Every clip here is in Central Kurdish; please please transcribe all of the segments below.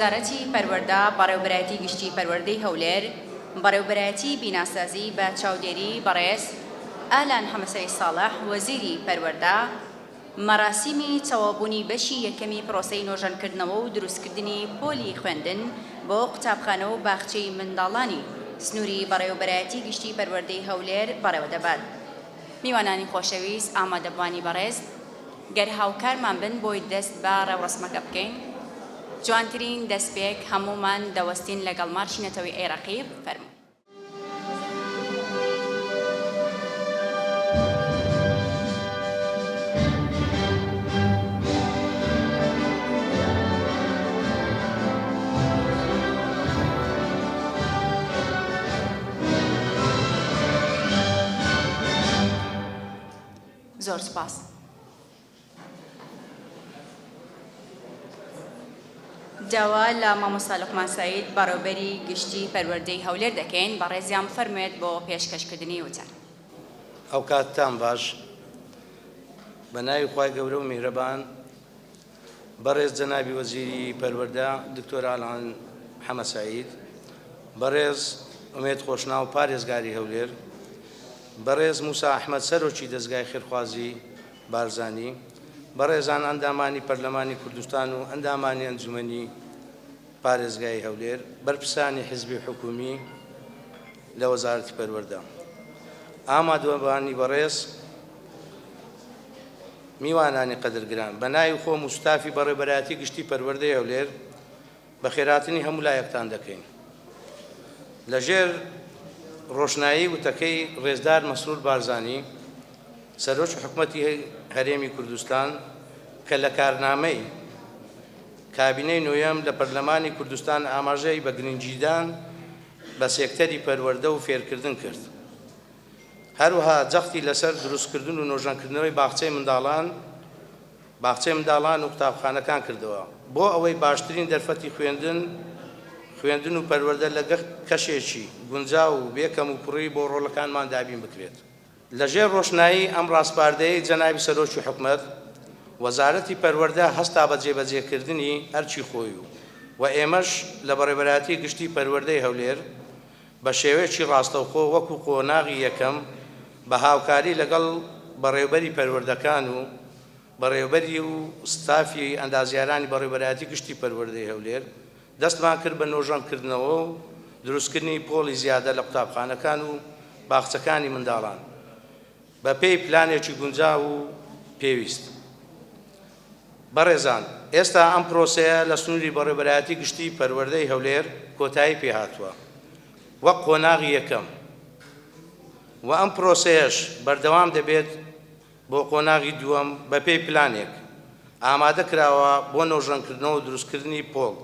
وەزارەتی پەروەردە بەڕێوەبەرایەتی گشتی پەروەردەی هەولێر بەڕێوەبەرایەتی بیناسازی بە چاودێری بەڕێز ئالان حەمەسەی ساڵح وەزیری پەروەردە مەراسیمی تەواوبوونی بەشی یەکەمی پرۆسەی نۆژەنکردنەوە و دروستکردنی پۆلی خوێندن بۆ قوتابخانە و باخچەی منداڵانی سنووری بەڕێوەبەرایەتی گشتی پەروەردەی هەولێر بەڕێوە دەبات. میوانانی خۆشەویست ئامادەبوانی بەڕێز گەر هاوکارمان بن بۆی دەست بە ڕێوڕسمەکە بکەین. جوانترین دەستپێک هەمومان دەوەستین لەگەڵ مارشی نەتەوەی عێراقی فەرموو. زۆر سپاس. داوا لە مامۆستا لوقمان سەعید بەڕێوەبەری گشتی پەروەردەی هەولێر دەکەین بە ڕێزیان بفەرموێت بۆ پێشکەشکردنی وتە. ئەو کاتتان باش. بە ناوی خوای گەورە و میهرەبان بەڕێز جەنابی وەزیری پەروەردە دکتۆر ئالان حەمە سەعید، بەڕێز ئومێد خۆشنا و پارێزگاری هەولێر، بەڕێز موسا ئەحمەد سەرۆکی دەستگای خێرخوازی بارزانی، بەڕێزان ئەندامانی پەرلەمانی کوردستان و ئەندامانی ئەنجومەنی پارێزگای هەولێر، بەرپرسانی حیزبی حکومی لە وەزارەتی پەروەردە، ئامادەبانی بەڕێز، میوانانی قەدرگران، بە ناوی خۆم و ستافی بەڕێوەبەرایەتی گشتی پەروەردەی هەولێر بە خێراتنی هەموو لایەکتان دەکەین. لەژێر ڕۆشنایی وتەکەی ڕێزدار مەسرور بارزانی سەرۆکی حکوومەتی هەرێمی کوردستان کە لە کارنامەی کابینەی نوێیەم لە پەرلەمانی کوردستان ئاماژەی بە گرنگیدان بە سێکتەری پەروەردە و فێرکردن کرد. هەروەها جەختی لەسەر دروستکردن و نۆژەنکردنەوەی باخچەی منداڵان و قوتابخانەکان کردەوە بۆ ئەوەی باشترین دەرفەتی خوێندن و پەروەردە لەگە کەشێکی گونجاو و بێکەم و پڕی بۆ ڕۆڵەکانمان دابین بکرێت. لەژێر ڕۆشنایی ئەم ڕاستپاردەیەی جەنابی سەرۆکی حکوومەت، وەزارەتی پەروەردە هەستا بە جێبەجێکردنی هەرچی خۆی و ئێمەش لە بەڕێوەبەرایەتی گشتی پەروەردەی هەولێر بە شێوەیەکی ڕاستەوخۆ وەکو قۆناغی یەکەم بە هاوکاری لەگەڵ بەڕێوەبەری پەروەردەکان و بەڕێوەبەری و ستافی ئەندازیارانی بەڕێوەبەرایەتی گشتی پەروەردەی هەولێر دەستمان کرد بە نۆژەنکردنەوە و دروستکردنی پۆلی زیادە لە قوتابخانەکان و باخچەکانی منداڵان بە پێی پلانێکی گونجاو و پێویست. بەڕێزان، ئێستا ئەم پرۆسەیە لە سنووری بەڕێوەبەرایەتی گشتی پەروەردەی هەولێر کۆتایی پێهاتووە وەک قۆناغی یەکەم، و ئەم پرۆسەیەش بەردەوام دەبێت بۆ قۆناغی دووەم بە پێی پلانێک ئامادە کراوە بۆ نۆژەنکردنەوە و دروستکردنی پۆل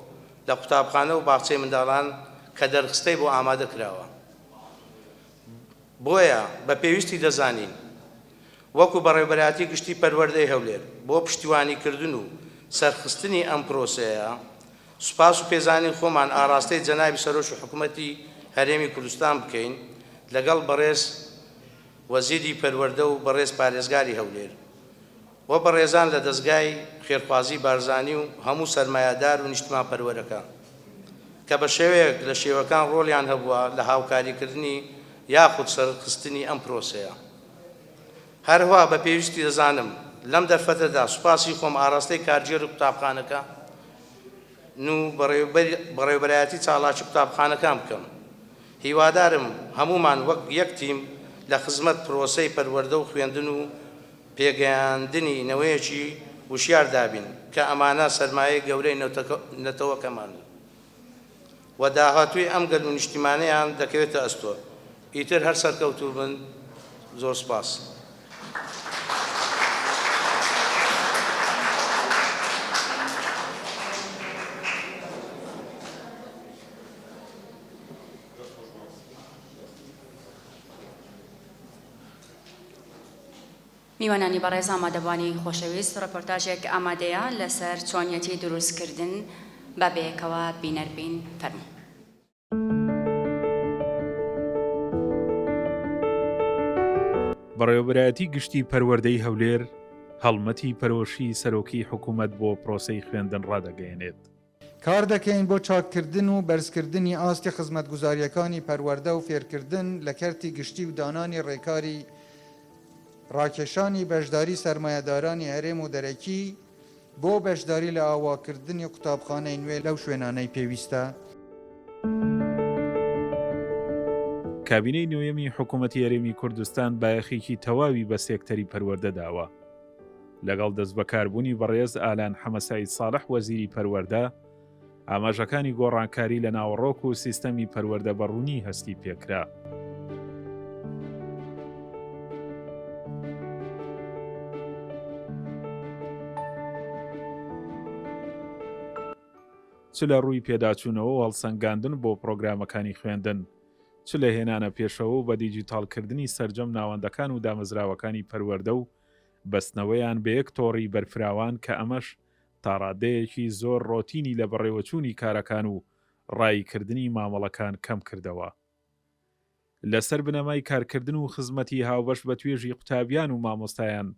لە قوتابخانە و باخچەی منداڵان کە دەرخستەی بۆ ئامادە کراوە. بۆیە بە پێویستی دەزانین وەکو بەڕێوەبەرایەتی گشتی پەروەردەی هەولێر بۆ پشتیوانیکردن و سەرخستنی ئەم پرۆسەیە سوپاس و پێزانی خۆمان ئاراستەی جەنابی سەرۆکی حکوومەتی هەرێمی کوردستان بکەین لەگەڵ بەڕێز وەزیری پەروەردە و بەڕێز پارێزگاری هەولێر و بەڕێزان لە دەستگای خێرخوازی بارزانی و هەموو سەرمایەدار و نیشتمان پەروەرەکان کە بە شێوەیەک لە شێوەکان ڕۆڵیان هەبووە لە هاوکاریکردنی یاخود سەرخستنی ئەم پرۆسەیە. هەروەها بە پێویستی دەزانم لەم دەرفەتەدا سوپاسی خۆم ئاراستەی کارگێر و قوتابخانەکە و بەڕێوەبەرایەتی چاڵاکی قوتابخانەکان بکەم. هیوادارم هەمومان وەک یەک تیم لە خزمەت پرۆسەی پەروەردە و خوێندن و پێگەیاندنی نەوەیەکی وشیار دابین کە ئەمانە سەرمایەی گەورەی نەتەوەکەمان و داهاتووی ئەم گەل و نیشتیمانەیان دەکەوێتە ئەستۆ. ئیتر هەر سەرکەوتوو بن. زۆر سپاس. میوانانی بەڕێز ئامادەبوانی خۆشەویست، ڕپۆرتاژێک ئامادەیە لەسەر چۆنیەتی دروستکردن بە بەیەکەوە بینەربین فەرموو. بەڕێوەبەرایەتی گشتی پەروەردەی هەولێر هەڵمەتی پەرۆشی سەرۆکی حکوومەت بۆ پرۆسەی خوێندن ڕادەگەیەنێت. کار دەکەین بۆ چاککردن و بەرزکردنی ئاستی خزمەتگوزاریەکانی پەروەردە و فێرکردن لە کەرتی گشتی و دانانی ڕێکاری ڕاکێشانی بەشداری سەرمایەدارانی هەرێم و دەرەکی بۆ بەشداری لە ئاواکردنی قوتابخانەی نوێ لەو شوێنانەی پێویستە. کابینەی نوێیەمی حکوومەتی هەرێمی کوردستان بایەخێکی تەواوی بە سێکتەری پەروەردە داوە. لەگەڵ دەست بەکاربوونی بەڕێز ئالان حەمەساعید ساڵح وەزیری پەروەردە، ئاماژەکانی گۆڕانکاری لە ناوەڕۆک و سیستەمی پەروەردە بەڕوونی هەستی پێکرا. چ لە ڕووی پێداچوونەوە و هەڵسەنگاندن بۆ پرۆگرامەکانی خوێندن، چ لە هێنانە پێشەوە و بە دیجیتالکردنی سەرجەم ناوەندەکان و دامەزراوەکانی پەروەردە و بەستنەوەیان بە یەک تۆڕی بەرفراوان کە ئەمەش تاڕادەیەکی زۆر ڕۆتینی لە بەڕێوەچوونی کارەکان و ڕایکردنی مامەڵەکان کەم کردەوە. لەسەر بنەمای کارکردن و خزمەتی هاوبەش بە توێژی قوتابیان و مامۆستایان،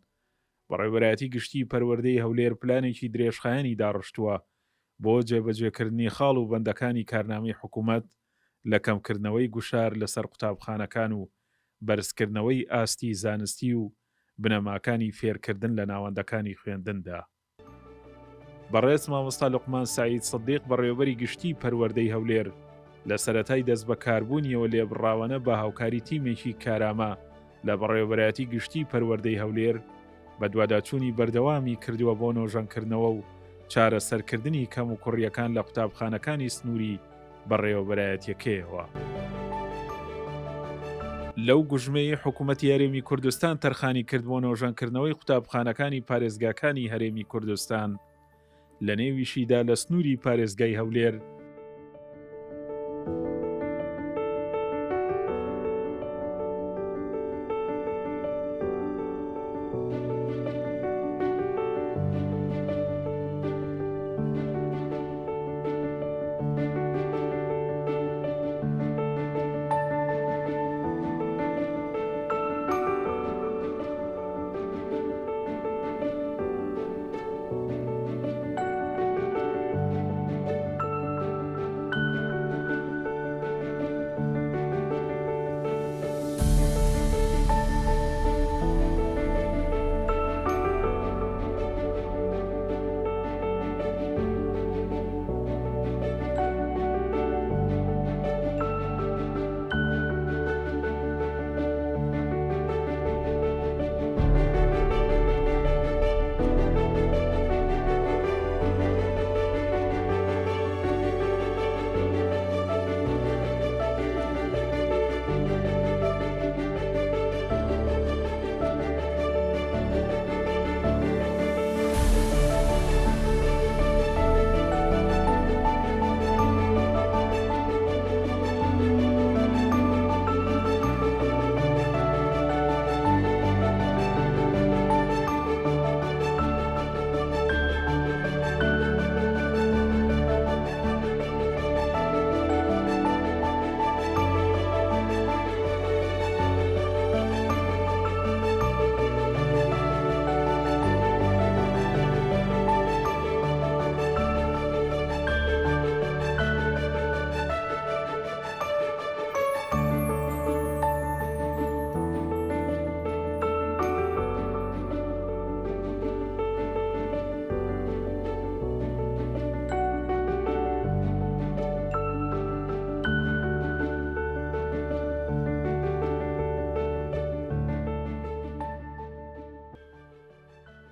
بەڕێوەبەرایەتی گشتی پەروەردەی هەولێر پلانێکی درێژخایەنی داڕشتووە بۆ جێبەجێکردنی خاڵ و بەندەکانی کارنامەی حکوومەت لە کەمکردنەوەی گوشار لەسەر قوتابخانەکان و بەرزکردنەوەی ئاستی زانستی و بنەماکانی فێرکردن لە ناوەندەکانی خوێندندا. بەڕێز مامۆستا لوقمان سعید سدیق بەڕێوەبەری گشتی پەروەردەی هەولێر لە سەرەتای دەست بەکاربوونیەوە لێبڕاوەنە بە هاوکاری تیمێکی کارامە لە بەڕێوەبەرایەتی گشتی پەروەردەی هەولێر بە دواداچوونی بەردەوامی کردووە بۆ نۆژەنکردنەوە و چارەسەرکردنی کەم و کوڕیەکان لە قوتابخانەکانی سنووری بەڕێوەبەرایەتیەکەیەوە. لەو گوژمەی حکوومەتی هەرێمی کوردستان تەرخانی کرد بۆ نۆژەنکردنەوەی قوتابخانەکانی پارێزگاکانی هەرێمی کوردستان لە نێویشیدا لە سنووری پارێزگای هەولێر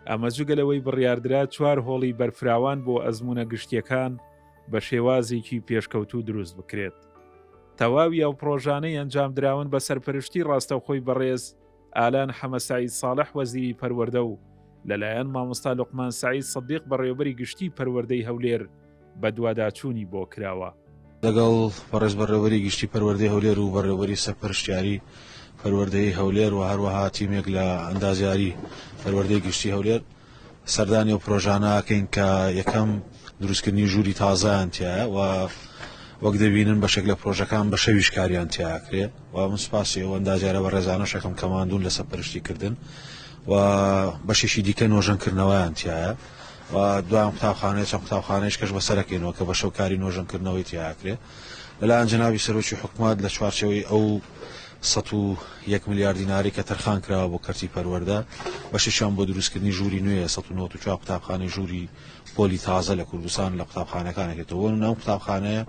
ئەمە جگەلەوەی بڕیاردرا 4 هۆڵی بەرفراوان بۆ ئەزمونە گشتیەکان بە شێوازێکی پێشکەوتوو دروست بکرێت. تەواوی ئەو پرۆژانەی ئەنجام دراون بە سەرپەرشتی ڕاستەوخۆی بەڕێز ئالان حەمەساعید ساڵح وەزیری پەروەردە و لەلایەن مامۆستا لوقمان سعید سدیق بەڕێوەبەری گشتی پەروەردەی هەولێر بە دواداچوونی بۆ کراوە. لەگەڵ بەڕێز بەڕێوەبەری گشتی پەروەردەی هەولێر و بەڕێوەبەری سەرپەرشتیاری پەروەردەی هەولێر و هەروەها تیمێک لە ئەندازیاری پەروەردەی گشتی هەولێر سەردانی و پرۆژانەکەین کە یەکەم دروستکردنی ژووری تازایان تایە و وەک دەبینن بەشێک لە پرۆژەکان بە شەویش کاریان تیاکرێت و من سوپاسی ئەو ئەندازیارە بە ڕێزانەشەکەم کەماندوون لە سەرپەرشتی کردن و بەشێکی دیکە نۆژەنکردنەوەیان تایە و دوام قوتابخانەیە چەند قوتابخانەیەش کەش بەسەرەکەینەوە کە بە شەوکاری نۆژەنکردنەوەی تیاکرێ لەلایەن جەنابی سەرۆکی حکوومەت لە چوارچەوەی ئەو 101 میلیارد دیناری کە تەرخان کراوە بۆ کەرتی پەروەردە بەشیشان بۆ دروستکردنی ژووری نوێ 194 قوتابخانەی ژووری پۆلی تازە لە کوردستان لە قوتابخانەکانێکێتەوە ناو قوتابخانەیە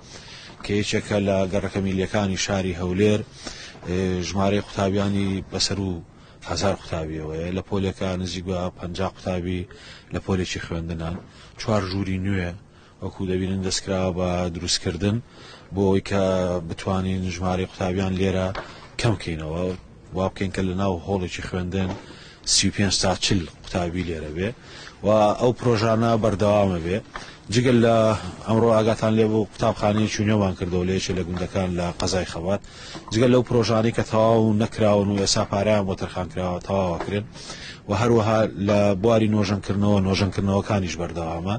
کە یەکێکە لە گەڕەکە میلیەکانی شاری هەولێر ژمارەی قوتابیانی بەسەر و 1000 قوتابیەوەیە لە پۆلێکە نزیک بە 50 قوتابی لە پۆلێکی خوێندنان 4 ژووری نوێ وەکو دەبینن دەستکراوە بە دروستکردن بۆ ئەوەی کە بتوانین ژمارەی قوتابیان لێرە کەم بکەینەوە وا بکەین کە لە ناو هۆڵێکی خوێندن 35 تا 40 قوتابی لێرە بێ و ئەو پرۆژانە بەردەوامە بێ جگەل لە ئەمڕۆ ئاگاتان لێ بۆ قوتابخانەی چوونەوان کردەوە لە یەکێک لە گوندەکان لە قەزای خەبات جگەل لەو پرۆژانەی کە تەواو نەکراون و ئێستا پارەیان بۆ تەرخانکراوە تەواوەکرێن و هەروەها لە بواری نۆژەنکردنەوەکانیش بەردەوامە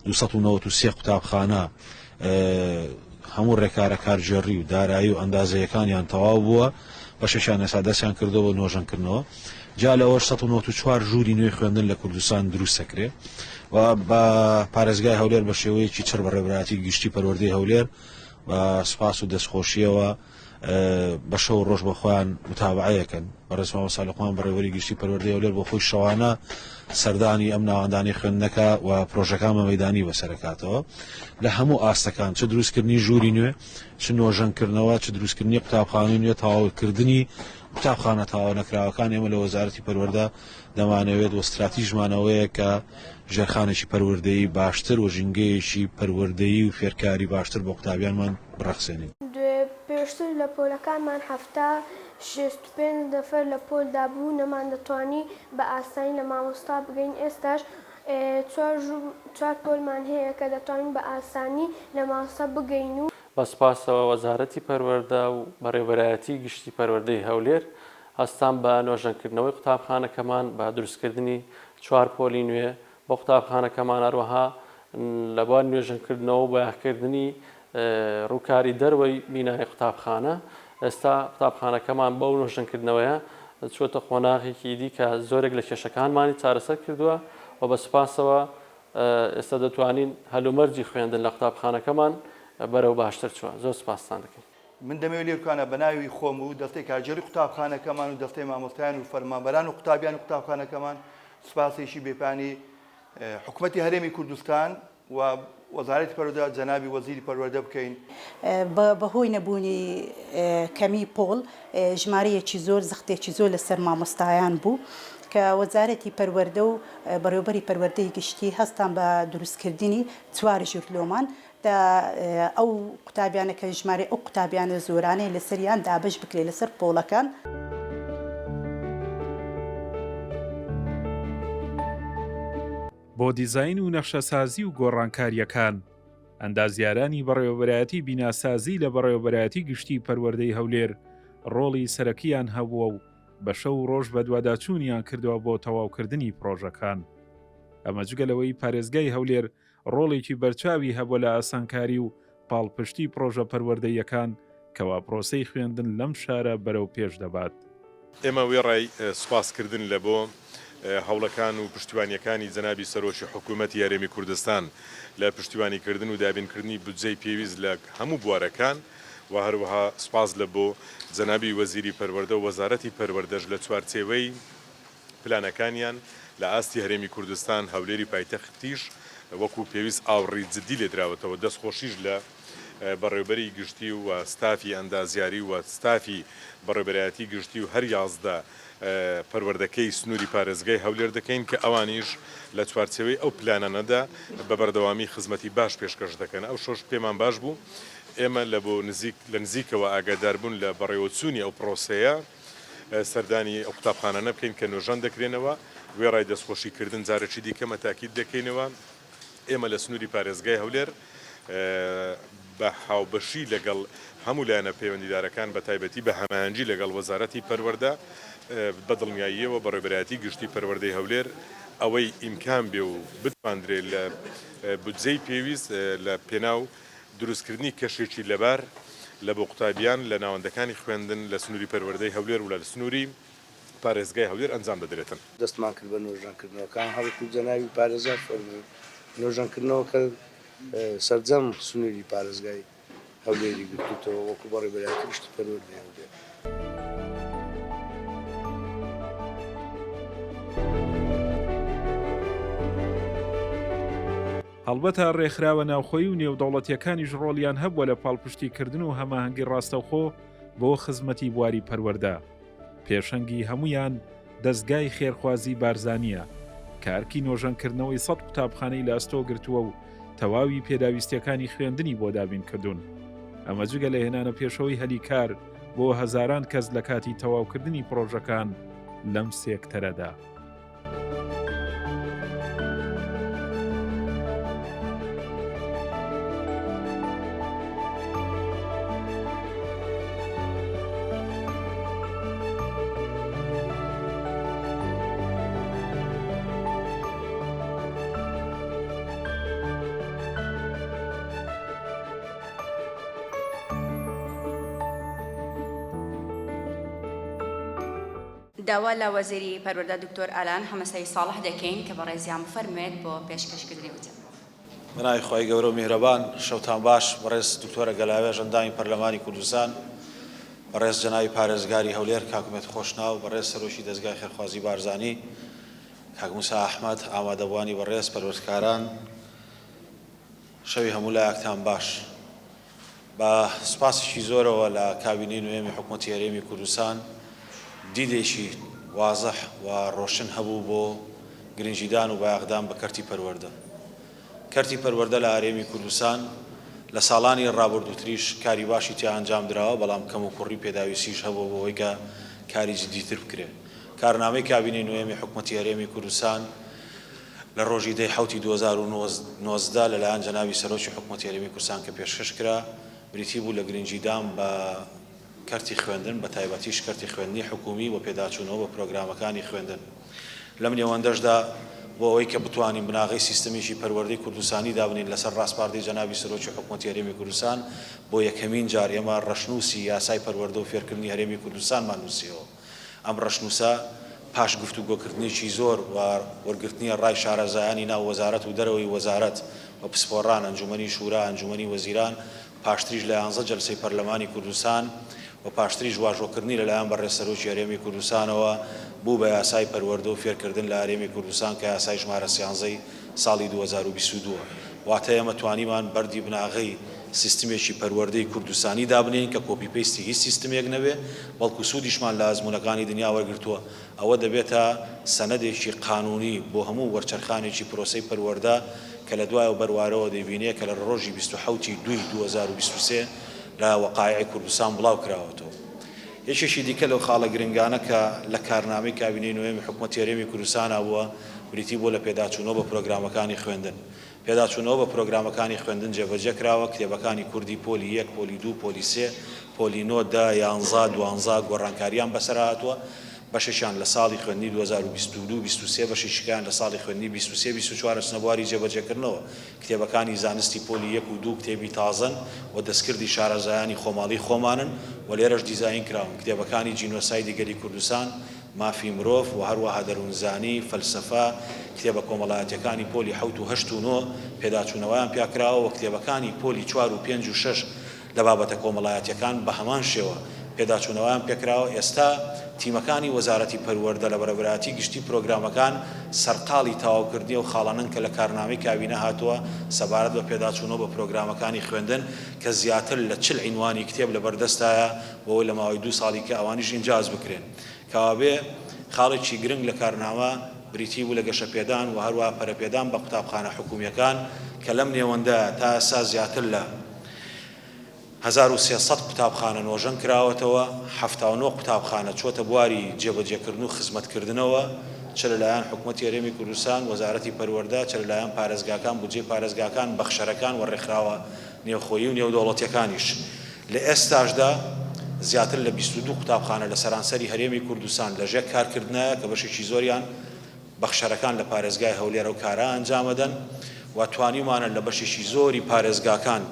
293 قوتابخانە هەموو ڕێکارە کارژێڕی و دارایی و ئەندازەیەکانیان تەواو بووە بەشەشان ئێستا دەستیان کردەوە نۆژەنکردنەوە جا لەوە 194 ژووری نوێی خوێندن لە کوردستان دروستەکرێ و بە پارێزگای هەولێر بە شێوەیەکی چڕ بە ڕێبەرایەتی گشتی پەروەردەی هەولێر بە سوپاس و دەستخۆشیەوە بە شەو ڕۆژ بە خۆیان متابعەیەکەن بەڕێزماوە ساڵحمان بەڕێوەری گشتی پەروەردەی هەولێر بۆ خۆی شەوانە سەردانی ئەم ناوەندانی خوێندنەکە و پرۆژەکان مەدانی بەسەرکاتەوە لە هەموو ئاستەکان چ دروستکردنی ژووری نوێ چ نۆژەنکردنەوە چ دروستکردنی قوتابخانەی نوێ تەواوکردنی قوتابخانە تەواو نەکراوەکان ئێمە لە وەزارەتی پەروەردە دەمانەوێت و استراتیژمانەوەیە کە ژێرخانێکی پەروەردەیی باشتر و ژینگەیەکی پەروەردەیی و فێرکاری باشتر بۆ قوتابیانمان بڕەخسێنین. پێشتر لە پۆلەکانمان هەفتە 65 دەفەر لە پۆلدا بوو نەمان دەتوانی بە ئاسانی لە مامۆستا بگەین ئێستاش 4 پۆلمان هەیە کە دەتوانین بە ئاسانی لە مامۆستا بگەین و بەسپاسەوە وەزارەتی پەروەردە و بەڕێوەبەرایەتی گشتی پەروەردەی هەولێر هەستان بە نۆژەنکردنەوەی قوتابخانەکەمان بە دروستکردنی 4 پۆلی نوێ بۆ قوتابخانەکەمان هەروەها لە بوار نوێژەنکردنەوە و بەیاکردنی ڕووکاری دەروەی بینایی قوتابخانە ئێستا قوتابخانەکەمان بەو نۆژەنکردنەوەیە چۆتە خۆناغێکی دی کە زۆرێک لە کێشەکانمانی چارەسەر کردووە و بە سوپاسەوە ئێستا دەتوانین هەلومەرجی خوێندن لە قوتابخانەکەمان بەرەو باشتر چوە زۆر سپاسان دەکەین. من دەمەوێت لێرکانە بە ناوی خۆم و دەستەی کارژێری قوتابخانەکەمان و دەستەی مامۆستایان و فەرمانبەران و قوتابیان و قوتابخانەکەمان سوپاسێکی بێپانی حکوومەتی هەرێمی کوردستان و وەزارەتی پەروەردە جەنابی وەزیری پەروەردە بکەین. بەهۆی نەبوونی کەمی پۆڵ ژمارەیەکی زۆر زەختێکی زۆر لەسەر مامۆستایان بوو کە وەزارەتی پەروەردە و بەڕێوەبەری پەروەردەی گشتی هەستان بە دروستکردنی 4 ژوورلۆمان ئەو قوتابیانەکە ژمارە ئەو قوتابیانە زۆرانەی لەسەریان دابش بکرێت لەسەر پۆڵەکان. بۆ دیزاین و نەخشەسازی و گۆڕانکاریەکان ئەندازیارانی بەڕێوەبەرایەتی بیناسازی لە بەڕێوەبەرایەتی گشتی پەروەردەی هەولێر ڕۆڵی سەرەکیان هەبووە و بە شەو ڕۆژ بە دوواداچوونیان کردووە بۆ تەواوکردنی پرۆژەکان. ئەمە جگەلەوەی پارێزگای هەولێر ڕۆڵێکی بەرچاوی هەبووە لە ئاسانکاری و پاڵپشتی پرۆژە پەروەردەیەکان کەوا پرۆسەی خوێندن لەم شارە بەرەو پێش دەبات. ئێمە وێڕای سوپاسکردن لە بۆ هەوڵەکان و پشتیوانیەکانی جەنابی سەرۆکی حکوومەتی هەرێمی کوردستان لە پشتیوانیکردن و دابینکردنی بودجەی پێویست لە هەموو بوارەکان و هەروەها سوپاس لە بۆ جەنابی وەزیری پەروەردە و وەزارەتی پەروەردەش لە چوارچێوەی پلانەکانیان لە ئاستی هەرێمی کوردستان هەولێری پایتەختیش وەکو پێویست ئاوڕی جدی لێدراوەتەوە دەستخۆشیش لە بەڕێوەبەری گشتی و ستافی ئەندازیاری و ستافی بەڕێوەبەرایەتی گشتی و هەر 11 پەروەردەکەی سنووری پارێزگای هەولێر دەکەین کە ئەوانیش لە چوارچێوەی ئەو پلانەنەدا بە بەردەوامی خزمەتی باش پێشکەش دەکەن. ئەو شۆش پێمان باش بوو ئێمە لە بۆ لە نزیکەوە ئاگاداربوون لە بەڕێوەچوونی ئەو پرۆسەیە سەردانی ئەو قوتابخانانە بکەین کە نۆژان دەکرێنەوە وێڕای دەستخۆشیکردن جارێکی دیکەمە تاکید دەکەینەوە. ئێمە لە سنووری پارێزگای هەولێر بە هاوبەشی لەگەڵ هەموو لایەنە پەیوەندیدارەکان بە تایبەتی بە هەماهەنگی لەگەڵ وەزارەتی پەروەردە بەدڵنیاییەوە بەڕێوەبەرایەتی گشتی پەروەردەی هەولێر ئەوەی ئیمکان بێ و بتوانرێت لە بودجەی پێویست لە پێناو دروستکردنی کەشێکی لەبار لە بۆ قوتابیان لە ناوەندەکانی خوێندن لە سنووری پەروەردەی هەولێر و لە سنووری پارێزگای هەولێر ئەنجام بدرێتن. دەستمان کرد بە نۆژانکردنەوەکان هەڵکو جەناوی پارێزار فەرمووی نۆژانکردنەوە کە سەرجەم سنووری پارێزگای هەولێری گرتوتەوە وەکو بەڕێوەبەرایەتی گشتی پەروەردەی هەولێر. هەڵبەتە ڕێکخراوە ناوخۆیی و نێودەوڵەتیەکانیش ڕۆڵیان هەبووە لە پاڵپشتیکردن و هەماهەنگی ڕاستەوخۆ بۆ خزمەتی بواری پەروەردە. پێشەنگی هەمویان دەستگای خێرخوازی بارزانیە کە ئەرکی نۆژەنکردنەوەی 100 قوتابخانەی لە ئەستۆ گرتووە و تەواوی پێداویستیەکانی خوێندنی بۆ دابین کردوون. ئەمە جگە لە هێنانە پێشەوەی هەلیکار بۆ هەزاران کەس لە کاتی تەواوکردنی پرۆژەکان لەم سێکتەرەدا. داوا لە وەزیری پەروەردە دکتۆر ئالان هەمەسەی ساڵح دەکەین کە بەڕێزیان بفەرموێت بۆ پێشکەشکردنی وتە. بەناوی خۆی گەورە و میهرەبان، شەوتان باش. بەڕێز دکتۆرە گەلاوێ ئەندامی پەرلەمانی کوردستان، بەڕێز جەنابی پارێزگاری هەولێر کاکومێت خۆشناو، بەڕێز سەرۆکی دەستگای خێرخوازی بارزانی کاک موسا ئەحمەد، ئامادەبوانی بەڕێز پەروەردەکاران، شەوی هەموو لایەکتان باش. بە سوپاسێکی زۆرەوە لە کابینەی نوێمی حکوومەتی هەرێمی کوردستان دیدێکی وازەح و ڕۆشن هەبوو بۆ گرنگیدان و بایەقدان بە کەرتی پەروەردە. کەرتی پەروەردە لە هەرێمی کوردستان لە ساڵانی ڕابردووتریش کاری باشی تیا ئەنجام درراوە، بەڵام کەم و کوڕی پێداویستیش هەبوو بۆەوەی کە کاری جدیتر بکرێت. کارنامەی کابینەی نوێمی حکوومەتی هەرێمی کوردستان لە ڕۆژی 2019 لەلایەن جەنابی سەرۆکی حکوومەتی هەرێمی کوردستان کە پێشکەش کرا، بریتی بوو لە گرنگیدان بە کەرتی خوێندن، بە تایبەتیش کەرتی خوێندنی حکومی بۆ پێداچوونەوە بە پرۆگرامەکانی خوێندن. لەم نێوەندەشدا بۆ ئەوەی کە بتوانین بناغی سیستەمیشی پەروەردەی کوردستانی دابنین لەسەر ڕاستپاردەی جەنابی سەرۆکی حکوومەتی هەرێمی کوردستان، بۆ یەکەمین جار ئێمە ڕەشنووسی یاسای پەروەردە و فێرکردنی هەرێمی کوردستانمان نووسیەوە. ئەم ڕەشنووسە پاش گفتوگۆکردنێکی زۆر و وەرگرتنی ڕای شارەزایانی ناو وەزارەت و دەرەوەی وەزارەت و پسپۆڕان، ئەنجومەنی شورا، ئەنجومەنی وەزیران، پاشتریش لە 11 جەلسەی پەرلەمانی کوردستان و پاشتریش واژۆکردنی لەلایەن بەڕێز سەرۆکی هەرێمی کوردستانەوە بوو بە یاسای پەروەردە و فێرکردن لە هەرێمی کوردستان کە یاسای ژمارە 13 ساڵی 2022. واتە ئێمە توانیمان بەردی بناغی سیستمێکی پەروەردەی کوردستانی دابنین کە کۆپی پێستی هیچ سیستمێک نەبێ، بەڵکو سوودیشمان لە ئەزموونەکانی دنیا وەرگرتووە. ئەوە دەبێتە سەنەدێکی قانونی بۆ هەموو وەرچەرخانێکی پرۆسەی پەروەردە کە لە دوایەوە بەروارەوە دەبینێت کە لە ڕۆژی 27 دوای 2023 لە وەقایعی کوردستان بڵاو کراوەتەوە. یەکێکی دیکە لەو خاڵە گرنگانە کە لە کارنامەی کابینەی نوێمی حکوومەتی هەرێمی کوردستان بووە، بریتی بۆ لە پێداچوونەوە بە پرۆگرامەکانی خوێندن. پێداچوونەوە بە پرۆگرامەکانی خوێندن جێبەجێ کراوە، کتێبەکانی کوردی پۆلی 1، پۆلی 2، پۆلی 3، پۆلی 9، 10، 11، 12 گۆڕانکاریان بەسەر هاتووە. بەشێکیان لە ساڵی خوێندنی 2022-23، بەشێکیان لە ساڵی خوێندنی 23-24 سنەبواری جێبەجێکردنەوە. کتێبەکانی زانستی پۆلی 1 و 2 کتێبی تازن و دەستکردی شارەزایانی خۆماڵی خۆمانن و لێرەش دیزاین کراون. کتێبەکانی جینۆسایدی گەلی کوردستان، مافی مرۆڤ و هەروەها دەروونزانی، فەلسەفە، کتێبە کۆمەڵایەتیەکانی پۆلی 7 و 8 و 9 پێداچوونەوەیان پیاکراوە و کتێبەکانی پۆلی 4 و 5 و 6 لە بابەتە کۆمەڵایەتیەکان بە هەمان شێوە پێداچوونەوەیان پێکراوە. ئێستا تیمەکانی وەزارەتی پەروەردە لە بەرەبراتی گشتی پرۆگرامەکان سەرقاڵی تاواوکردنی و خاڵانن کە لە کارنامەی کابینە هاتووە سەبارەت بە پێداچوونەوە بە پرۆگرامەکانی خوێندن کە زیاتر لە 40 عنوانی کتێب لە بەردەستایە بۆ لە ماوەی 2 ساڵی کە ئەوانیش ئینجاز بکرێن. کەوابێ خاڵێکی گرنگ لە کارنامە بریتی بوو لە گەشەپێدان و هەروەها پەرەپێدان بە قوتابخانە حکوومیەکان کە لەم نێوەندە تا ئێستا زیاتر لە 1300 قوتابخانە نۆژەن کراوەتەوە، 79 قوتابخانە چۆتە بواری جێبەجێکردن و خزمەتکردنەوە، چ لەلایەن حکوومەتی هەرێمی کوردستان، وەزارەتی پەروەردە، چ لەلایەن پارێزگاکان، بودجێ پارێزگاکان، بەخشەرەکان و ڕێکخراوە نێوخۆیی و نێودەوڵەتیەکانیش. لە ئێستاشدا زیاتر لە 22 قوتابخانە لە سەرانسەری هەرێمی کوردستان لەژێر کارکردنە کە بەشێکی زۆریان بەخشەرەکان لە پارێزگای هەولێر و کارە ئەنجامەدەن و توانیمانە لە بەشێکی زۆری پارێزگاکان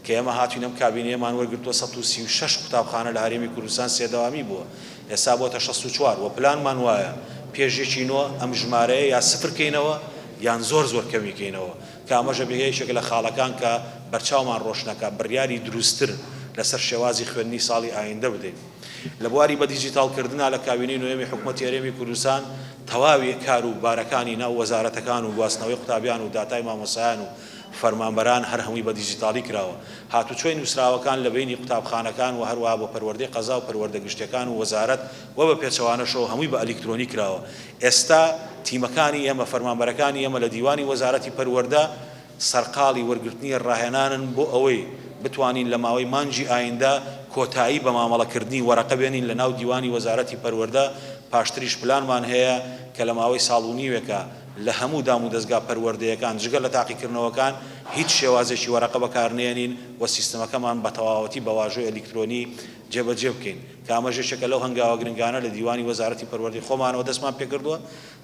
کە ئێمە هاتوینەم کابینەیەمان وەرگرتووە 136 قوتابخانە لە هەرێمی کوردستان سێدەوامی بووە ئێستا بۆتە 64 و پلانمان وایە پێشێکینەوە ئەم ژمارەیە یا سفرکەینەوە یان زۆر کەمیکەینەوە کە ئەمەژە بێگەیشێک لە خاڵەکان کە بەرچاومان ڕۆشنەکە بڕیاری دروستتر لەسەر شێوازی خوێندنی ساڵی ئایندە بدەین لە بواری بە دیجیتالکردنا لە کابینەی نوێمی حکوومەتی هەرێمی کوردستان تەواوی کار و بارەکانی ناو وەزارەتەکان و گواستنەوەی قوتابیان و داتای مامۆسایان و فەرمانبەران هەر هەمووی بە دیجیتالی کراوە هاتوچۆی نووسراوەکان لە بینی قوتابخانەکان و هەروەها بۆ پەروەردەی قەزا و پەروەردە گشتیەکان و وەزارەت و بە پێچەوانەشەوە هەمووی بە ئەلکترۆنی کراوە ئێستا تیمەکانی ئێمە فەرمانبەرەکانی ئێمە لە دیوانی وەزارەتی پەروەردە سەرقاڵی وەرگرتنی ڕاهێنانن بۆ ئەوەی بتوانین لە ماوەی مانجی ئایندە کۆتایی بە مامەڵەکردنی وەرەقە بێنین لە ناو دیوانی وەزارەتی پەروەردە پاشتریش پلانمان هەیە کە لە ماوەی ساڵ و نیوێکە لە هەموو دام و دەستگا پەروەردەیەکان جگە لە تاقیکردنەوەکان هیچ شێوازێکی وەرەقە بەکارنێنین و سیستەمەکەمان بە تەواوەتی بە واژۆی ئەلکترۆنی جێبەجێ بکەین کە ئاماژەیەکە لەو هەنگاوە گرنگانە لە دیوانی وەزارەتی پەروەردەی خۆمانەوە دەستمان پێ کردووە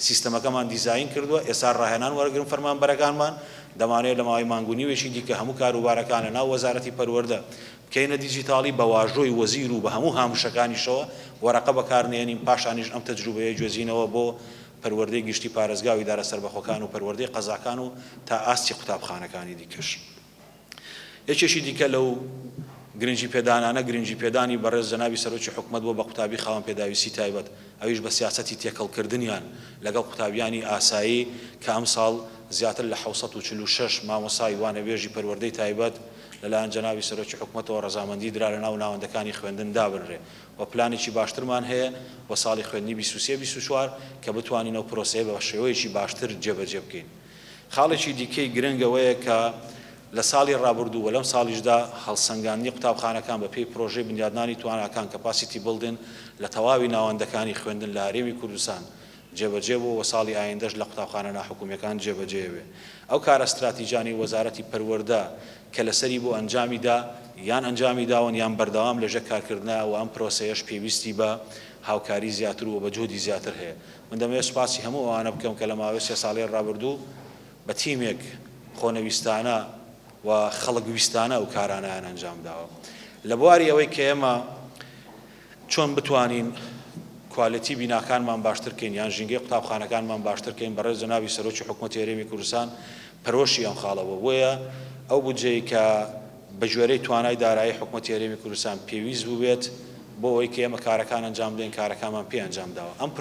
سیستەمەکەمان دیزاین کردووە ئێستا ڕاهێنان وەرەگرن فەرمانبەرەکانمان دەمانێت لە ماوەی مانگونیوێکی دیکە هەموو کاروبارەکان لە ناو وەزارەتی پەروەردە بکەینە دیجیتالی بە واژۆی وەزیر و بە هەموو هاموشەکانیشەوە وەرەقە بەکارنێنین پاشانیش ئەم تەجروبەیە گوێزینەوە بۆ پەروەردەی گشتی پارێزگا و ئیدارە سەربەخۆکان و پەروەردەی قەزاکان و تا ئاستی قوتابخانەکانی دیکەش یەکێکی دیکە لەو گرنگی پێدانانە گرنگی پێدانی بەڕێز جەنابی سەرۆکی حکوومەت بۆ بە قوتابی خاوەن پێداویستی تایبەت ئەویش بە سیاسەتی تێکەڵکردنیان لەگەڵ قوتابیانی ئاسایی کە ئەم ساڵ زیاتر لە 746 مامۆسای وانەبێژی پەروەردەی تایبەت لەلایەن جەنابی سەرۆکی حکوومەتەوە ڕەزامەندی درا لە ناو ناوەندەکانی خوێندن دابنرێ و پلانێکی باشترمان هەیە بۆ ساڵی خوێندنی 23-24 کە بتوانین ئەو پرۆسەیە بە شێوەیەکی باشتر جێبەجێ بکەین خاڵێکی دیکەی گرنگەوەیە کە لە ساڵی ڕابردوو و لەم ساڵیشدا هەڵسەنگاندنی قوتابخانەکان بە پێی پرۆژەی بنیادنانی تواناکان کەپاسیتی بڵدن لە تەواوی ناوەندەکانی خوێندن لە هەرێمی کوردستان جێبەجێ بوو و ساڵی ئایندەش لە قوتابخانە ناحکومیەکان جێبەجێوێ ئەو کارە استراتیجانی وەزارەتی پەروەردە کە لەسەری بۆ ئەنجامیدا یان ئەنجامی داون یان بەردەوام لەژێر کارکردنەوە و ئەم پرۆسەیەش پێویستی بە هاوکاری زیاتر و بە جهودی زیاتر هەیە من دەمەوێت سوپاسی هەموو ئەوانە بکەم کە لە ماوەی 3 ساڵی ڕابردوو بە تیمێک خۆنەویستانە و خەڵک ویستانە و کارانیان ئەنجام داوە لە بواری ئەوەی کە ئێمە چۆن بتوانین کوالەتی بیناکانمان باشترکەین یان ژینگەی قوتابخانەکانمان باشترکەین بەڕێز جەنابی سەرۆکی حکوومەتی هەرێمی کوردستان پەرۆشی ئەم خاڵەوە بۆیە ئەو بودجەی کە بە ژێرەی توانای دارایی حکوومەتی هەرێمی کوردستان پێویست بووبێت بۆ ئەوەی کە ئێمە کارەکان ئەنجام بدەین کارەکانمان پێ ئەنجام داوە ئەم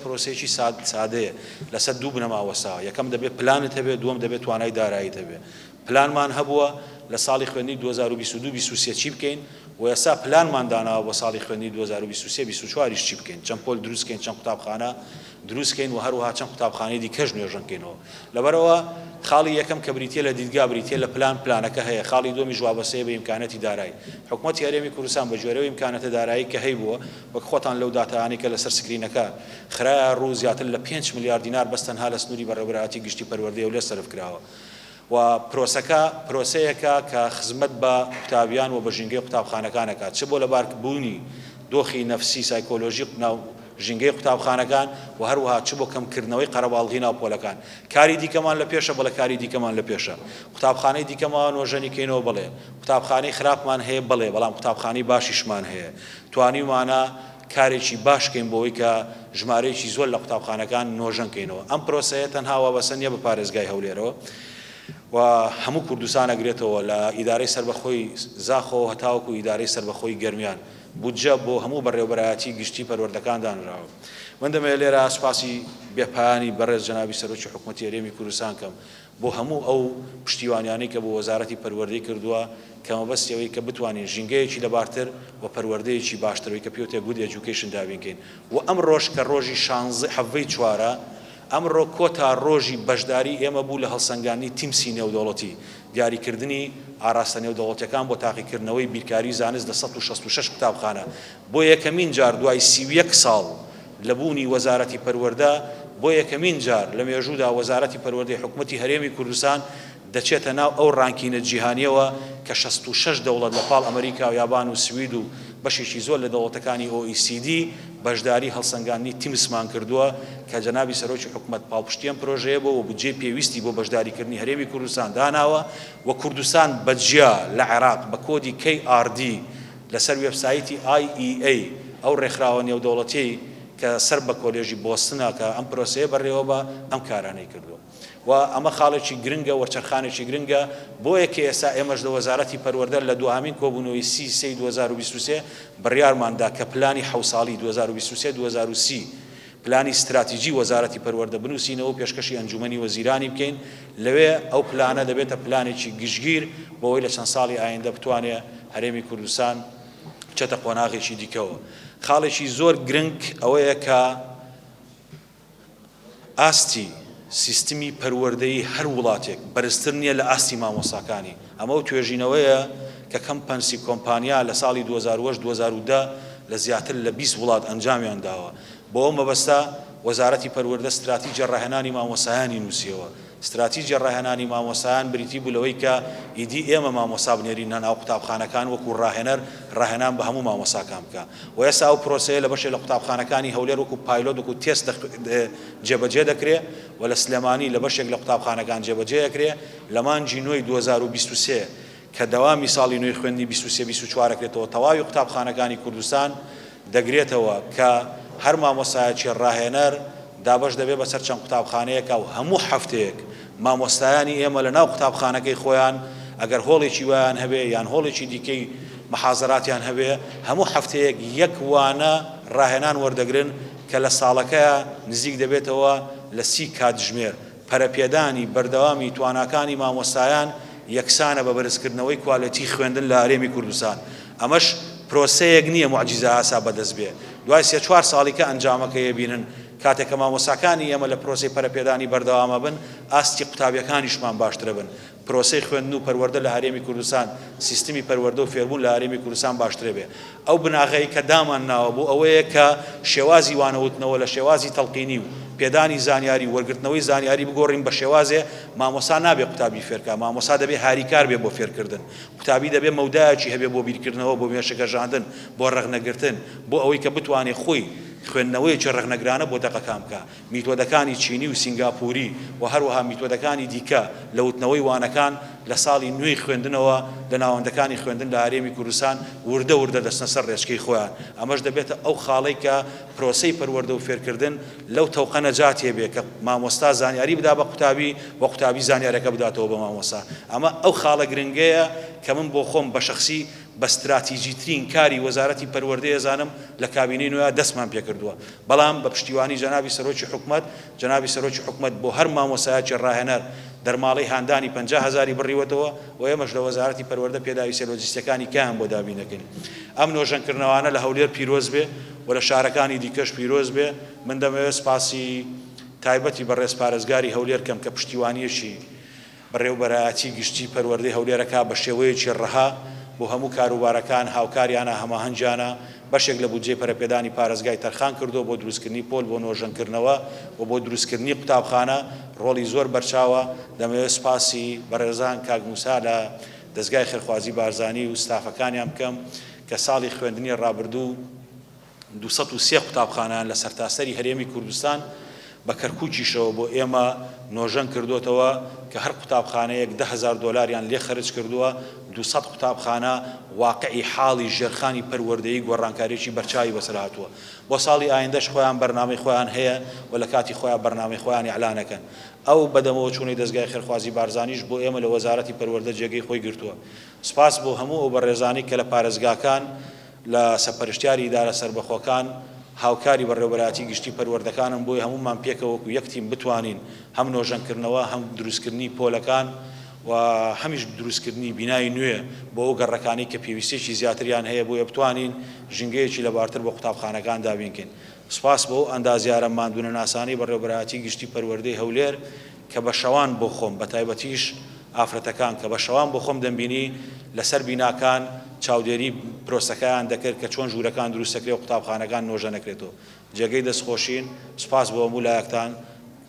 پرۆسەیەکی سادەیە لەسەر دوو بنەماوەساوە یەکەم دەبێت پلانت هەبێت دووەم دەبێت توانای داراییت هەبێت پلانمان هەبووە لە ساڵی خوێندنی 2022-23 چی بکەین و ئێستا پلانمان داناوە بۆ ساڵی خوێندنی 2023-24 چی بکەین چەند پۆل دروستکەین چەند قوتابخانە دروستکەین و هەروەها چەند قوتابخانەی دیکەش نوێژەنکەینەوە لەبەرەوە خاڵی یەکەم کە بریتیە لە دیدگا بریتیە لە پلانەکە هەیە خاڵی دووەمی جوابەسەیە بە ئیمکانەتی دارایی حکوومەتی هەرێمی کوردستان بە جۆرەوەی ئیمکانەتە دارایی کە هەیبووە وەک خۆتان لەو داتایانی کە لەسەر سکرینەکە خراە ڕوو زیاتر لە 5 میلیارد دینار بەستەنها لە سنووری بەڕێوەبەرایەتی گشتی پەروەردەی هەولێر سەرف کراوە و پرۆسەیەکە کە خزمەت بە قوتابیان و بە ژینگەی قوتابخانەکانەکات چ بۆ لەباربوونی دۆخی نەفسی سایکۆلۆژی ناو ژینگەی قوتابخانەکان و هەروەها چ بۆ کەمکردنەوەی قەرەباڵغی ناوپۆلەکان کاری دیکەمان لە پێشە بەڵە کاری دیکەمان لە پێشە قوتابخانەی دیکەمان نۆژەنیکەینەوە بڵێ قوتابخانەی خراپمان هەیە بڵێ بەڵام قوتابخانەی باشیشمان هەیە توانیمانە کارێکی باشکەین بۆەوەی کە ژمارەیەکی زۆر لە قوتابخانەکان نۆژەنکەینەوە ئەم پرۆسەیە تەنها وابەستە نیە بە پارێزگای هەولێرەوە و هەموو کوردستان ئەگرێتەوە لە ئیدارەی سەربەخۆی زاخۆ هەتاوەکو ئیدارەی سەربەخۆی گەرمیان بودجە بۆ هەموو بەڕێوەبەرایەتی گشتی پەروەردەکان دانراوە من دەمەوێت لێرە سوپاسی بێپایانی بەڕێز جەنابی سەرۆکی حکوومەتی هەرێمی کوردستان کەم بۆ هەموو ئەو پشتیوانیانەی کە بۆ وەزارەتی پەروەردەی کردووە کە مەبەستی ئەوەی کە بتوانین ژینگەیەکی لەبارتر و پەروەردەیەکی باشترەوەی کە پێوتێ گود ئێجوکیشن دابینکەین و ئەم ڕۆژ کە ڕۆژی 16/7 ئەمڕۆ کۆتا ڕۆژی بەشداری ئێمە بوو لە هەڵسەنگاندنی تیمسی نێودەوڵەتی دیاریکردنی ئاراستە نێودەوڵەتیەکان بۆ تاقیکردنەوەی بیرکاری زانست لە 166 قوتابخانە بۆ یەکەمین جار دوای 31 ساڵ لەبوونی وەزارەتی پەروەردە بۆ یەکەمین جار لە مێژوودا وەزارەتی پەروەردەی حکوومەتی هەرێمی کوردستان دەچێتە ناو ئەو ڕانکینە جیهانیەوە کە 66 دەوڵەت لە پاڵ ئەمریکا و یابان و سوید و بەشێکی زۆر لە دەوڵەتەکانی OECD بەشداری هەڵسەنگاندنی تیمسمان کردووە کە جەنابی سەرۆکی حکوومەت پاڵپشتیان پرۆژەیە بۆ بودجێ پێویستی بۆ بەشداریکردنی هەرێمی کوردستان داناوە و کوردستان بەجیا لە عێراق بە کۆدی KRD لەسەر وێبسایتی IEA ئەو ڕێکخراوە نێودەوڵەتیەی کە سەر بە کۆلێژی بۆستنە کە ئەم پرۆسەیە بەڕێوە بە ئەم کارانەی کردووە و ئەمە خاڵێکی گرنگە وەرچەرخانێکی گرنگە بۆیە کە ئێستا ئێمەش لە وەزارەتی پەروەردە لە دوهامین کۆبوونەوەی سی 2023 بڕیارماندا کە پلانی حەو ساڵی 2023-2030 پلانی استراتیژی وەزارەتی پەروەردە بنووسینەوە و پێشکەشی ئەنجومەنی وەزیرانی بکەین لەوێ ئەو پلانە دەبێتە پلانێکی گشتگیر بۆەوەی لە چەند ساڵی ئایندە بتوانێت هەرێمی کوردستان بچێتە قۆناغێکی دیکەوە. خاڵێکی زۆر گرنگ ئەوەیە کە ئاستی سیستمی پەروەردەی هەر وڵاتێک بەرزتر نییە لە ئاستی مامۆساکانی. ئەمە و توێژینەوەیە کە کەمپەنسی کۆمپانیا لە ساڵی 2010 لە زیاتر لە 20 وڵات ئەنجامیان داوە. بۆ ئەو مەبەستە وەزارەتی پەروەردە استراتیژیە ڕاهێنانی مامۆسایانی نووسیەوە. استراتیژیە ڕاهێنانی مامۆسایان بریتی بوو لەوەی کە ئیدی ئێمە مامۆسا بنێرینە ناو قوتابخانەکان وەکو ڕاهێنان بە هەموو مامۆساکان بکە. و ئێستا ئەو پرۆسەیە لە بەشێک لە قوتابخانەکانی هەولێر وەکو پایلۆت وەکو تێست جێبەجێ دەکرێت و لە سلێمانی لە بەشێک لە قوتابخانەکان جێبەجێ دەکرێت لە مانجی نوێی 2023 کە دەوامی ساڵی نوێی خوێندنی 23-24 دەکرێتەوە تەواوی قوتابخانەکانی کوردستان دەگرێتەوە کە هەر مامۆسایەکی ڕاهێنەر دابش دەبێت بەسەر چەند قوتابخانەیەکە و هەموو هەفتەیەک مامۆستایانی ئێمە لە ناو قوتابخانەکەی خۆیان ئەگەر هۆڵێکی وایان هەبێ یان هۆڵێکی دیکەی محازراتیان هەبێ هەموو هەفتەیەک یەک وانە ڕاهێنان وەردەگرن کە لە ساڵەکەیە نزیک دەبێتەوە لە 30 کاتژمێر. پەرەپێدانی بەردەوامی تواناکانی مامۆستایان یەکسانە بە بەرزکردنەوەی کوالەتی خوێندن لە هەرێمی کوردستان. ئەمەش پرۆسەیەک نییە موعجیزە ئاسا بەدەست بێ. دوای 3-4 ساڵی کە ئەنجامەکەی بینن کاتێک کە مامۆساکانی ئێمە لە پرۆسەی پەرەپێدانی بەردەوامە بن ئاستی قوتابیەکانیشمان باشترە بن. پرۆسەی خوێندن و پەروەردە لە هەرێمی کوردستان سیستمی پەروەردە و فێربوون لە هەرێمی کوردستان باشترە بێ. ئەو بناغەی کە دامان ناوە بوو ئەوەیە کە شێوازی وانەوتنەوە لە شێوازی تەڵقینی و پێدانی زانیاری وەرگرتنەوەی زانیاری بگۆڕین بە شێوازێ مامۆسا نابێ قوتابی فێرکە مامۆسا دەبێ هاریکار بێ بۆ فێرکردن. قوتابی دەبێ مەودایەکی هەبێ بۆ بیرکردنەوە بۆ مێشەگەژاندن بۆ ڕەغنەگرتن بۆ ئەوەی کە بتوانێت خۆی خوێندنەوەیەکی ڕەغنەگرانە بۆ دەقەکان بکە. میتۆدەکانی چینی و سینگاپوری و هەروەها میتۆدەکانی دیکە لە وتنەوەی وانەکان لە ساڵی نوێی خوێندنەوە لە ناوەندەکانی خوێندن لە هەرێمی کوردستان وردە دەستنە سەر ڕێچکەی خۆیان. ئەمەش دەبێتە ئەو خاڵەی کە پرۆسەی پەروەردە و فێرکردن لەو تەوقە نەجاتێ بێ کە مامۆستا زانیاری بدا بە قوتابی و قوتابی زانیارەکە بداتەوە بە مامۆستا. ئەمە ئەو خاڵە گرنگەیە کە من بۆ خۆم بە شەخسی بە استراتیژیترین کاری وەزارەتی پەروەردەیە زانم لە کابینەی نوێ دەستمان پێ کردووە. بەڵام بە پشتیوانی جەنابی سەرۆکی حکوومەت بۆ هەر مامۆسایەکی ڕاهێنەر دەرماڵەی هاندانی 50,000 بڕیوەتەوە و ئێمەش لە وەزارەتی پەروەردە پێداویستە لۆجیستیەکانی کایان بۆ دابینەکەین. ئەم نۆژەنکردنەوانە لە هەولێر پیرۆز بێ و لە شارەکانی دیکەش پیرۆز بێ. من دەمەوێت سپاسی تایبەتی بەڕێز پارێزگاری هەولێر کەم کە پشتیوانیەشی بەڕێوەبەرایەتی گشتی پەروەردەی هەولێرەکە بە شێوەیەکی ڕەها بۆ هەموو کاروبارەکان هاوکاریانە هەماهەنگیانە بەشێک لە بودجێ پەرەپێدانی پارێزگای تەرخان کردو بۆ دروستکردنی پۆل بۆ نۆژەنکردنەوە و بۆ دروستکردنی قوتابخانە ڕۆڵی زۆر بەرچاوە. دەمەوێت سپاسی بەڕێزان کاک موسا لە دەستگای خێرخوازی بارزانی و ستافەکانیان بکەم کە ساڵی خوێندنی ڕابردوو 230 قوتابخانەیان لە سەرتاسەری هەرێمی کوردستان بە کەرکووکیشەوە بۆ ئێمە نۆژەن کردوتەوە کە هەر قوتابخانەیەک $10,000 لێ خەرج کردووە. 200 قوتابخانە واقعی حاڵی ژێرخانی پەروەردەیی گۆڕانکاریی بەرچاوی بەسەر هاتووە. بۆ ساڵی ئایندەش خۆیان بەرنامەی خۆیان هەیە و لە کاتی خۆیان بەرنامەی خۆیان ئیعلانەکەن. ئەو بەدەمەوە چوونەی دەستگای خێرخوازی بارزانیش بۆ ئێمە لە وەزارەتی پەروەردە جێگەی خۆی گرتووە. سپاس بۆ هەموو ئەو بەڕێزانی کە لە پارێزگاکان لە سەرپەرشتیاری ئیدارە سەربەخۆکان هاوکاری بەڕێوەبەرایەتی گشتی پەروەردەکانم بۆی هەمومان پێکەوەکو یەک تیم بتوانین هەم نۆژەنکردنەوە هەم دروستکردنی پۆلەکان و هەمیش دروستکردنی بینایی نوێ بۆ ئەو گەڕەکانی کە پێویستێکی زیاتریان هەیە بۆیە بتوانین ژنگەیەکی لەبارتر بۆ قوتابخانەکان دابینکەین. سپاس بۆ ئەندازیارە ماندوونە ناسانی بەڕێوەبەرایەتی گشتی پەروەردەی هەولێر کە بە شەوان بۆ خۆم بە تایبەتیش ئافرەتەکان کە بە شەوان بۆ خۆم دەمبینی لەسەر بیناکان چاودێری پرۆسەکەیان دەکرد کە چۆن ژوورەکان دروستەکرێت و قوتابخانەکان نۆژە نەکرێتەوە. جێگەی دەستخۆشین. سپاس بۆ هەموو لایەکتان.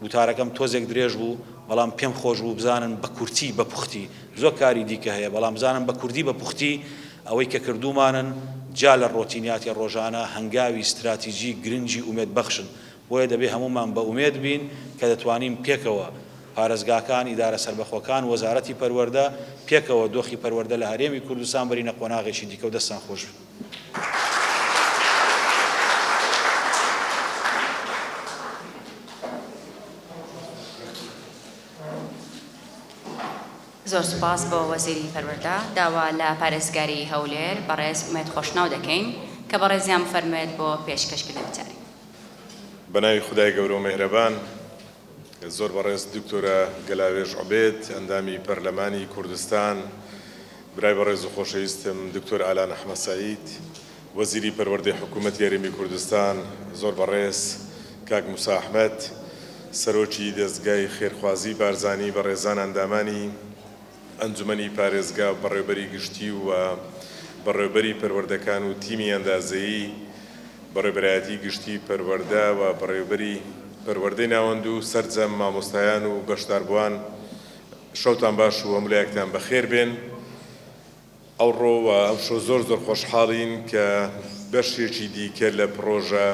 وتارەکەم تۆزێک درێژ بوو بەڵام پێم خۆش بوو بزانن بە کورتی بە پوختی زۆر کاری دیکە هەیە بەڵام بزانم بە کوردی بە پوختی ئەوەی کە کردومانن جا لە ڕۆتینیاتی ڕۆژانە هەنگاوی استراتیژی گرنگی ئومێد بەخشن بۆیە دەبێ هەمومان بە ئومێد بین کە دەتوانین پێکەوە پارێزگاکان ئیدارە سەربەخۆکان وەزارەتی پەروەردە پێکەوە دۆخی پەروەردە لە هەرێمی کوردستان بەرینە قۆناغێکی دیکە و دەستان خۆش بن. زۆر سوپاس بۆ وەزیری پەروەردە. داوا لە پارێزگاری هەولێر بەڕێز ئومێد خۆشناو دەکەین کە بەڕێزیان بفەرمێت بۆ پێشکەشکردن بچاری. بەناوی خودای گەورە و مێهرەبان، زۆر بەڕێز دکتۆرە گەلاوێژ عوبێد ئەندامی پەرلەمانی کوردستان، برای بەڕێز و خۆشەویستم دکتۆر ئالان ئەحمەد سەعید وەزیری پەروەردەی حکوومەتی هەرێمی کوردستان، زۆر بەڕێز کاک موسا ئەحمەد سەرۆکی دەستگای خێرخوازی بارزانی بەڕێزان ئەندامانی ئەنجومەنی پارێزگا بەڕێوەبەری گشتی و بەڕێوەبەری پەروەردەکان و تیمی ئەندازەیی بەڕێوەبەرایەتی گشتی پەروەردە و بەڕێوەبەری پەروەردەی ناوەند و سەرجەم مامۆستایان و بەشداربووان، شەوتان باش و هەموو بەخێر بێن. ئەوڕۆ و ئەمشۆ زۆر خۆشحاڵین کە بەشێکی دیکە لە پرۆژە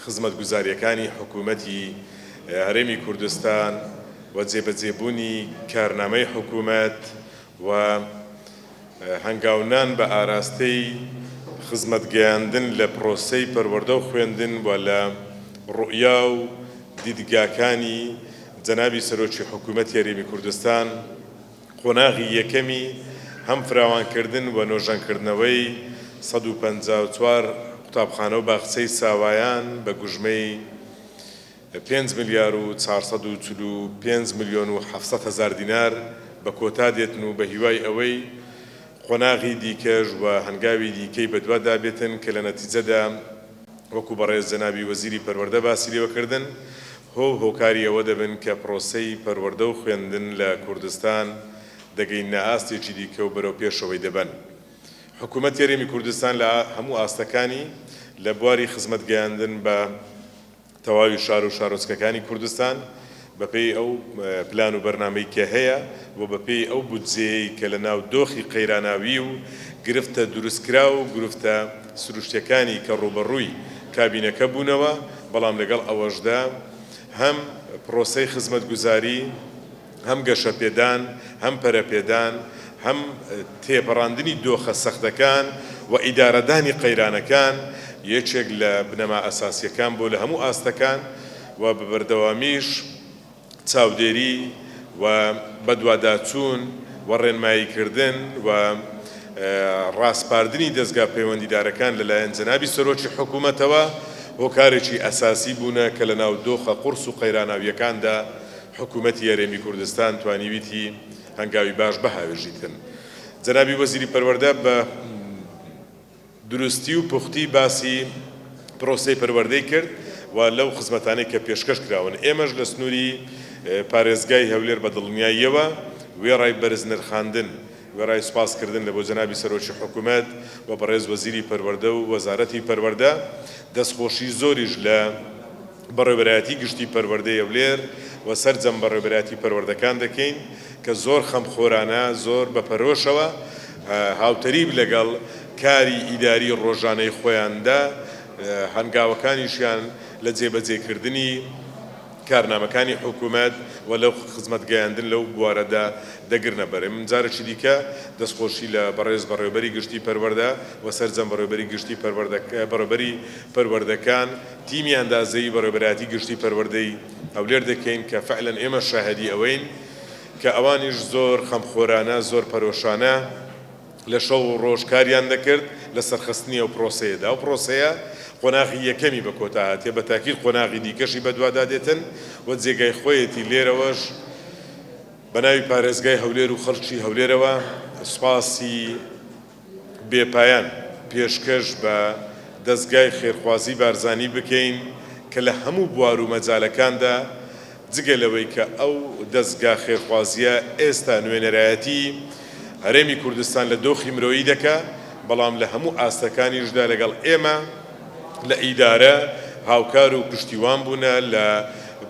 خزمەتگوزاریەکانی حکوومەتی هەرێمی کوردستان و جێبەجێبوونی کارنامەی حکوومەت و هەنگاونان بە ئاراستەی خزمەتگەیاندن لە پرۆسەی پەروەردە و خوێندن و لە ڕوئیا و دیدگاکانی جەنابی سەرۆکی حکوومەتی هەرێمی کوردستان قۆناغی یەکەمی هەم فراوانکردن و نۆژەنکردنەوەی 154 قوتابخانە و باخچەی ساوایان بە گوژمەی 5 ملیار و 445 میلیۆن و 700 هزار دینار بە کۆتا دێتن و بە هیوای ئەوەی قۆناغی دیکەش و هەنگاوی دیکەی بەدوادا بێتن کە لە نەتیجەدا وەکو بەڕێز جەنابی وەزیری پەروەردە باسی لێوەکردن هۆکاری ئەوە دەبن کە پرۆسەی پەروەردە و خوێندن لە کوردستان دەگەینە ئاستێکی دیکە و بەرەو پێشەوەی دەبن. حکوومەتی هەرێمی کوردستان لە هەموو ئاستەکانی لە بواری خزمەتگەیاندن بە تەواوی شار و شارۆچکەکانی کوردستان بەپێی ئەو پلان و بەرنامەی کە هەیە و بەپێی ئەو بودجەیەی کە لە ناو دۆخی قەیراناوی و گرفتە دروستکرا و گرفتە سروشتەکانی کە ڕوبەڕووی کابینەکە بوونەوە، بەڵام لەگەڵ ئەوەشدا هەم پرۆسەی خزمەتگوزاری، هەم گەشەپێدان، هەم پەرەپێدان، هەم تێپەڕاندنی دۆخە سەختەکان و ئیدارەدانی قەیرانەکان یەکێک لە بنەما ئەساسیەکان بۆ لە هەموو ئاستەکان و بەبەردەوامیش چاودێری و بەدواداچوون و ڕێنماییکردن و ڕاستپاردنی دەستگا پەیوەندیدارەکان لەلایەن جەنابی سەرۆکی حکوومەتەوە هۆکارێکی ئەساسی بوونە کە لە ناو دۆخە قورس و قەیراناویەکاندا حکوومەتی هەرێمی کوردستان توانیویتی هەنگاوی باش بەهاوێژیتن. جەنابی وەزیری پەروەردە بە دروستی و پوختی باسی پرۆسەی پەروەردەی کرد و لەو خزمەتانەی کە پێشکەش کراون. ئێمەش لە سنووری پارێزگای هەولێر بە دڵنیاییەوە وێڕای بەرز نرخاندن، وێڕای سوپاسکردن لە بۆ جەنابی سەرۆکی حکوومەت و بەڕێز وەزیری پەروەردە و وەزارەتی پەروەردە دەستخۆشی زۆریش لە بەڕێوەبەرایەتی گشتی پەروەردەی هەولێر و سەرجەم بەڕێوەبەرایەتی پەروەردەکان دەکەین کە زۆر خەمخۆرانە، زۆر بەپەرۆشەوە هاوتەریب لەگەڵ کاری ئیداری ڕۆژانەی خۆیاندا هەنگاوەکانیشیان لە جێبەجێکردنی کارنامەکانی حکوومەت و لەو خزمەتگەیاندن لەو بوارەدا دەگرنە بەرێ. من جارێکی دیکە دەستخۆشی لە بەڕێز بەڕێوەبەری گشتی پەروەردە و سەرجەم بەڕێوەبەری گشتی بەڕێوەبەری پەروەردەکان تیمی ئەندازەیی بەڕێوەبەرایەتی گشتی پەروەردەی هەولێر دەکەین کە فعلەن ئێمە شاهدی ئەوەین کە ئەوانیش زۆر خەمخۆرانە، زۆر پەرۆشانە لە شەو و ڕۆژ کاریان دەکرد لە سەرخستنی ئەو پرۆسەیەدا. ئەو پرۆسەیە قۆناغی یەکەمی بە کۆتا هاتێ، بە تاکید قۆناغی دیکەشی بەدوادا دێتن و جێگای خۆیەتی لێرەوەش بە ناوی پارێزگای هەولێر و خەڵکی هەولێرەوە سوپاسی بێپایان پێشکەش بە دەستگای خێرخوازی بارزانی بکەین کە لە هەموو بوار و مەجالەکاندا جگە لەوەی کە ئەو دەستگا خێرخوازیە ئێستا نوێنەرایەتی هەرێمی کوردستان لە دۆخی مرۆیی دەکا، بەڵام لە هەموو ئاستەکانیشدا لەگەڵ ئێمە لە ئیدارە هاوکار و پشتیوان بوونە لە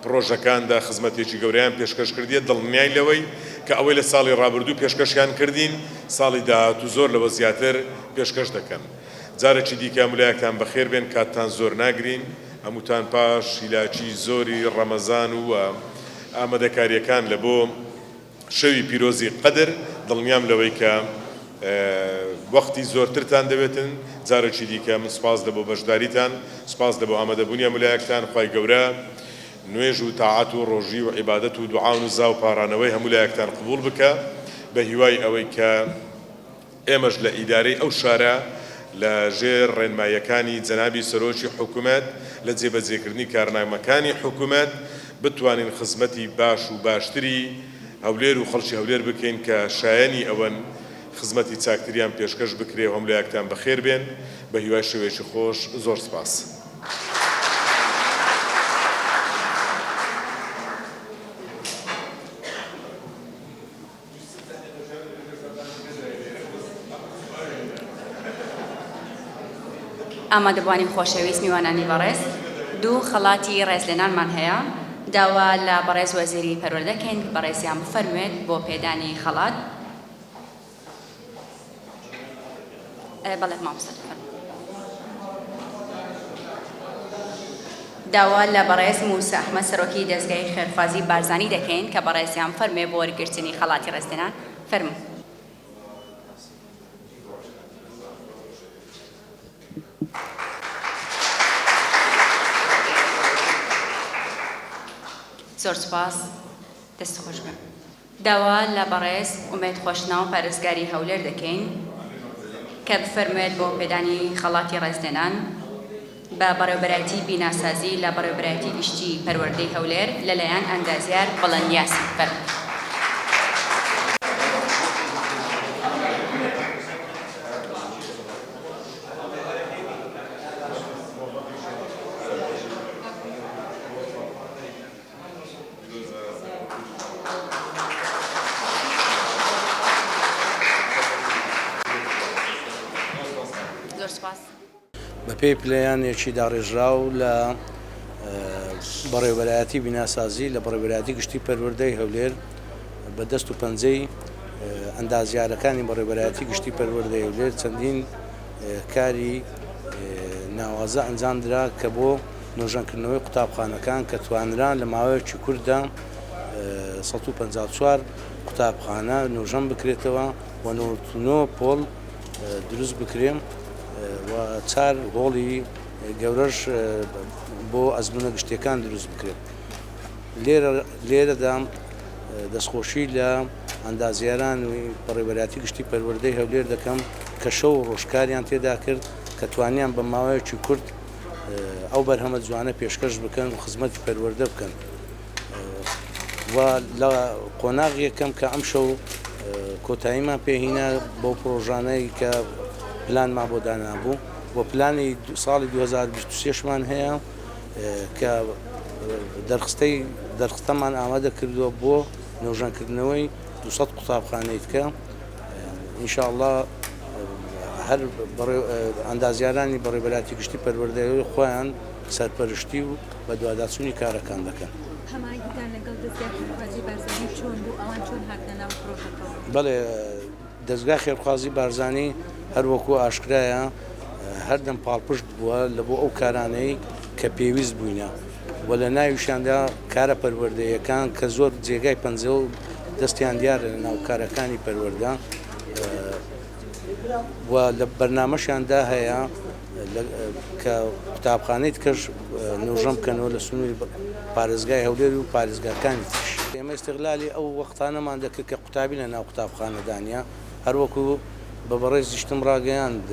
پرۆژەکاندا خزمەتێکی گەورەیان پێشکەش کردیە، دڵنیای لەوەی کە ئەوەی لە ساڵی ڕابردوو پێشکەشیان کردین ساڵی داهاتوو زۆر لەوە زیاتر پێشکەش دەکەن. جارێکی دیکە ملایەکتان بەخێر بێن کاتتان زۆر ناگرین هەمووتان پاش هیلاکی زۆری ڕەمەزان و ئامادەکاریەکان لە بۆ شەوی پیرۆزی قەدر دڵنیام لەوەی کە وەختی زۆرترتان دەبێتن. جارێکی دیکە من سپاس دەبۆ بەشداریتان سپاس دەبۆ ئامادەبوونی ملایەکتان خوای گەورە نوێژ و تاعات و ڕۆژی و عیبادەت و دوعا و نزا و پارانەوەی هەموو لایەکتان قبول بکە بە هیوای ئەوەی کە ئێمەش لە ئیدارەی ئەو شارە لە ژێر ڕێنماییەکانی جەنابی سەرۆکی حکوومەت لە جێبەجێکردنی کارنامەکانی حکوومەت بتوانین خزمەتی باش و باشتری هەولێر و خەڵکی هەولێر بکەین کە شایەنی ئەوەن خزمەتی چاکتریان پێشکەش بکرێ و هەموو لایەکتان بەخێر بێن بە هیوای شێوەیەکی خۆش. زۆر سپاس. ئامادەبوانی خۆشەویست میوانانی بەڕێز دوو خەڵاتی ڕێزلێنانمان هەیە داوا لە بەڕێز وەزیری پەروەردەکەین بەڕێزیان بفەرموێت بۆ پێدانی خەڵات. بەڵێ مامۆستا داوا لە بەڕێز موسا ئەحمەد سەرۆکی دەستگای خێرخوازی بارزانی دەکەین کە بەڕێزیان فەرموێ بۆ وەرگرتنی خەڵاتی ڕێزلێنان. فەرموو. زۆر سپاس دەست خۆش بن. داوا لە بەڕێز ئومێد خۆشناو پارێزگاری هەولێر دەکەین کە بفەرموێت بۆ پێدانی خەڵاتی ڕێزلێنان بە بەڕێوەبەرایەتی بیناسازی لە بەڕێوەبەرایەتی گشتی پەروەردەی هەولێر لەلایەن ئەندازیار بەڵەندیاسی فەرموو. بە پێی پلەیانێکی داڕێژراو لە بەڕێوەبەرایەتی بیناسازی لە بەڕێوەبەرایەتی گشتی پەروەردەی هەولێر بە دەست و پەنجەی ئەندازیارەکانی بەڕێوەبەرایەتی گشتی پەروەردەی هەولێر چەندین کاری ناوازە ئەنجامدرا کە بۆ نۆژەنکردنەوەی قوتابخانەکان کە توانران لە ماوەیەکی کووردا 154 قوتابخانە نۆژەم بکرێتەوە و 99 پۆل دروست بکرێن و 4 هۆڵی گەورەش بۆ ئەزمونە گشتیەکان دروست بکرێت. لێرەدا دەستخۆشی لە ئەندازیاران و بەڕێوەبەرایەتی گشتی پەروەردەی هەولێر دەکەم کە شەو ڕۆژکاریان تێدا کرد کە توانیان بە ماوەیەکی کورت ئەو بەرهەمە جوانە پێشکەش بکەن و خزمەتی پەروەردە بکەن و لە قۆناغ یەکەم کە ئەم شەو کۆتاییمان پێهینە بۆ پرۆژانەی کە پلانمان بۆ دانابوو و پلانی ساڵی 2023مان هەیە کە دەرخستەمان ئامادە کردووە بۆ نۆژەنکردنەوەی 200 قوتابخانەی دیکە ئینشاءڵڵا هەر ئەندازیارانی بەڕێوەبەرایەتی گشتی پەروەردەی خۆیان سەرپەرشتی و بە دواداچوونی کارەکان دەکەن. هەماهنگگیتان لەگەڵ دەستگای خێرخوازی بارزانی چۆن بوو ئەوان چۆن هاتنە ناو پرۆژەکەەوە؟ بەڵێ دەستگای خێرخوازی بارزانی هەروەکو ئاشکرایە هەردەم پاڵپشت بووە لە بۆ ئەو کارانەی کە پێویست بووینە و لە ناویشاندا کارە پەروەردەیەکان کە زۆر جێگای پەنجە و دەستیان دیارە لە ناو کارەکانی پەروەردە و لە بەرنامەشیاندا هەیە کە قوتابخانەی کەش نۆژەم بکەنەوە لە سنووری پارێزگای هەولێر و پارێزگاکانی تریش. ئێمە ئیستیغلالی ئەو وەختانەمان دەکرد کە قوتابی لە ناو قوتابخانەدانیا هەروەکو بە بەڕێز دیشتم ڕاگەیاند